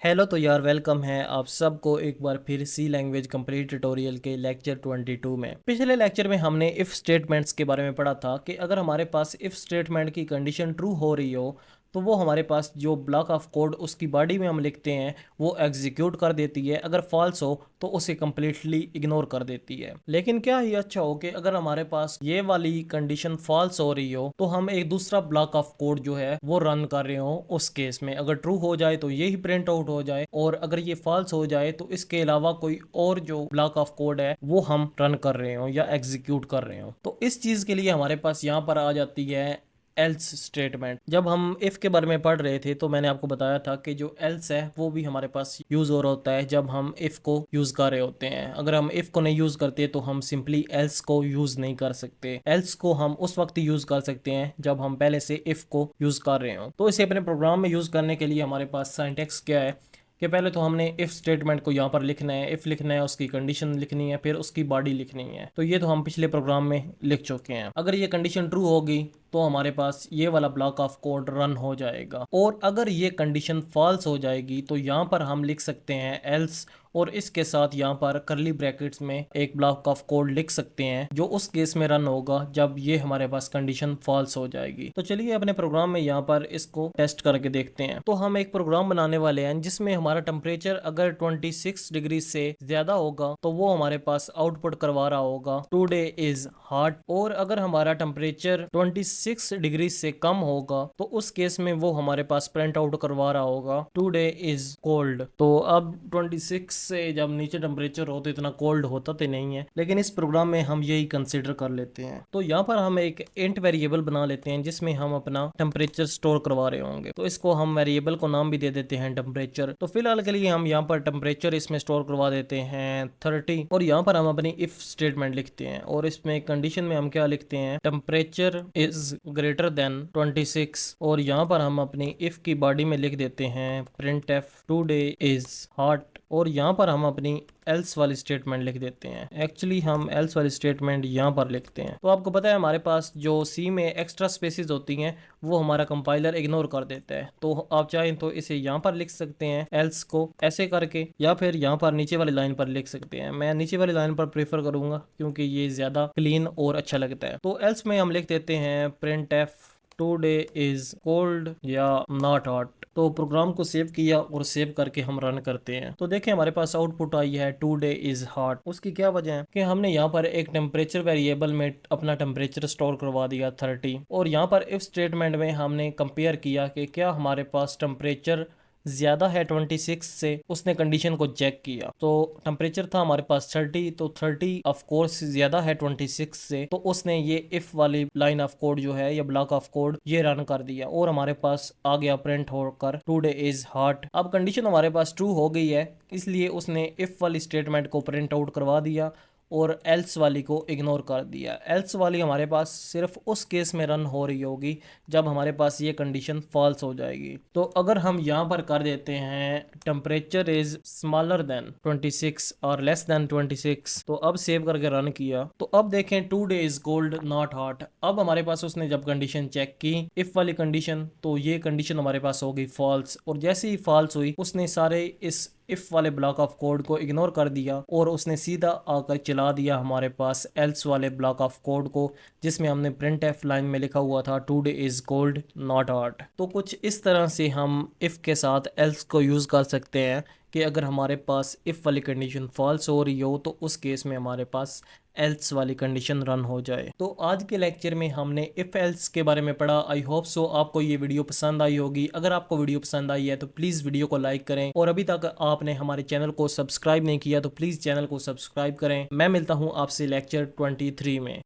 Hello तो यार welcome है आप सबको एक बार फिर सी लैंग्वेज कंप्लीट ट्यूटोरियल के लेक्चर 22 में। पिछले लेक्चर में हमने इफ स्टेटमेंट्स के बारे में पढ़ा था कि अगर हमारे पास इफ स्टेटमेंट की कंडीशन ट्रू हो रही हो तो वो हमारे पास जो ब्लॉक ऑफ कोड उसकी बॉडी में हम लिखते हैं वो एग्जीक्यूट कर देती है, अगर फॉल्स हो तो उसे कम्प्लीटली इग्नोर कर देती है। लेकिन क्या ये अच्छा हो कि अगर हमारे पास ये वाली कंडीशन फॉल्स हो रही हो तो हम एक दूसरा ब्लॉक ऑफ कोड जो है वो रन कर रहे हो, उस केस में अगर ट्रू हो जाए तो ये ही प्रिंट आउट हो जाए, और अगर ये फॉल्स हो जाए तो इसके अलावा कोई और जो ब्लॉक ऑफ कोड है वो हम रन कर रहे हो या एग्जीक्यूट कर रहे हो। तो इस चीज के लिए हमारे पास यहाँ पर आ जाती है एल्स स्टेटमेंट। जब हम इफ के बारे में पढ़ रहे थे तो मैंने आपको बताया था कि जो एल्स है वो भी हमारे पास यूज हो रहा होता है जब हम इफ को यूज कर रहे होते हैं। अगर हम इफ को नहीं यूज करते तो हम सिंपली एल्स को यूज नहीं कर सकते। एल्स को हम उस वक्त यूज कर सकते हैं जब हम पहले से इफ को यूज कर रहे हो। तो इसे अपने प्रोग्राम में यूज करने के लिए हमारे पास सिंटैक्स क्या है कि पहले तो हमने इफ स्टेटमेंट को यहाँ पर लिखना है, इफ लिखना है, उसकी कंडीशन लिखनी है, फिर उसकी बॉडी लिखनी है। तो ये तो हम पिछले प्रोग्राम में लिख चुके हैं। अगर ये कंडीशन ट्रू होगी तो हमारे पास ये वाला ब्लॉक ऑफ कोड रन हो जाएगा, और अगर ये कंडीशन फॉल्स हो जाएगी तो यहाँ पर हम लिख सकते हैं एल्स, और इसके साथ यहाँ पर करली ब्रैकेट्स में एक ब्लॉक ऑफ कोड लिख सकते हैं जो उस केस में रन होगा जब ये हमारे पास कंडीशन फॉल्स हो जाएगी। तो चलिए अपने प्रोग्राम में यहाँ पर इसको टेस्ट करके देखते हैं। तो हम एक प्रोग्राम बनाने वाले हैं जिसमें हमारा टेम्परेचर अगर 26 डिग्री से ज्यादा होगा तो वो हमारे पास आउटपुट करवा रहा होगा टुडे इज हॉट, और अगर हमारा टेम्परेचर 26 डिग्री से कम होगा तो उस केस में वो हमारे पास प्रिंट आउट करवा रहा होगा टुडे इज कोल्ड। तो अब 26 से जब नीचे टेम्परेचर हो तो इतना कोल्ड होता तो नहीं है, लेकिन इस प्रोग्राम में हम यही कंसीडर कर लेते हैं। तो यहाँ पर हम एक इंट वेरिएबल बना लेते हैं जिसमें हम अपना टेम्परेचर स्टोर करवा रहे होंगे। तो इसको हम वेरिएबल को नाम भी दे देते हैं टेम्परेचर। तो फिलहाल के लिए हम यहाँ पर टेम्परेचर इसमें स्टोर करवा देते हैं 30, और यहाँ पर हम अपनी इफ स्टेटमेंट लिखते हैं, और इसमें कंडीशन में हम क्या लिखते हैं, टेम्परेचर इज ग्रेटर देन 26, और यहाँ पर हम अपनी इफ की बॉडी में लिख देते हैं print F today is hot, और यहाँ पर हम अपनी एल्स वाली स्टेटमेंट लिख देते हैं। एक्चुअली हम एल्स वाली स्टेटमेंट यहाँ पर लिखते हैं। तो आपको पता है हमारे पास जो सी में एक्स्ट्रा स्पेसिस होती हैं वो हमारा कंपाइलर इग्नोर कर देता है। तो आप चाहें तो इसे यहाँ पर लिख सकते हैं एल्स को ऐसे करके, या फिर यहाँ पर नीचे वाली लाइन पर लिख सकते हैं। मैं नीचे वाली लाइन पर प्रेफर करूंगा क्योंकि ये ज्यादा क्लीन और अच्छा लगता है। तो एल्स में हम लिख देते हैं print F today is cold या नॉट हॉट। तो प्रोग्राम को सेव किया और सेव करके हम रन करते हैं। तो देखें हमारे पास आउटपुट आई है टुडे इज हॉट। उसकी क्या वजह है कि हमने यहाँ पर एक टेम्परेचर वेरिएबल में अपना टेम्परेचर स्टोर करवा दिया 30, और यहाँ पर इफ स्टेटमेंट में हमने कंपेयर किया कि क्या हमारे पास टेम्परेचर ज्यादा है 26 से। उसने कंडीशन को चेक किया तो टेम्परेचर था हमारे पास 30, तो 30 ऑफ कोर्स ज्यादा है 26 से, तो उसने ये इफ वाली लाइन ऑफ कोड जो है या ब्लॉक ऑफ कोड ये रन कर दिया, और हमारे पास आ गया प्रिंट होकर टुडे इज हॉट। अब कंडीशन हमारे पास ट्रू हो गई है, इसलिए उसने इफ वाली स्टेटमेंट को प्रिंट आउट करवा दिया और एल्स वाली को इग्नोर कर दिया। एल्स वाली हमारे पास सिर्फ उस केस में रन हो रही होगी जब हमारे पास ये कंडीशन फॉल्स हो जाएगी। तो अगर हम यहाँ पर कर देते हैं टेम्परेचर इज स्मॉलर देन 26 और लेस देन 26, तो अब सेव करके रन किया तो अब देखें today is cold not hot. अब हमारे पास उसने जब कंडीशन चेक की इफ वाली कंडीशन, तो ये कंडीशन हमारे पास हो गई फॉल्स, और जैसे ही फॉल्स हुई उसने सारे इस इफ वाले ब्लॉक ऑफ कोड को इग्नोर कर दिया और उसने सीधा आकर चला दिया हमारे पास एल्स वाले ब्लॉक ऑफ कोड को, जिसमें हमने प्रिंट एफ लाइन में लिखा हुआ था today is cold not hot. तो कुछ इस तरह से हम इफ के साथ एल्स को यूज कर सकते हैं कि अगर हमारे पास इफ वाली कंडीशन फॉल्स हो रही हो तो उस केस में हमारे पास एल्स वाली कंडीशन रन हो जाए। तो आज के लेक्चर में हमने इफ एल्स के बारे में पढ़ा। आई होप सो आपको ये वीडियो पसंद आई होगी। अगर आपको वीडियो पसंद आई है तो प्लीज़ वीडियो को लाइक करें, और अभी तक आपने हमारे चैनल को सब्सक्राइब नहीं किया तो प्लीज़ चैनल को सब्सक्राइब करें। मैं मिलता हूँ आपसे लेक्चर 23 में।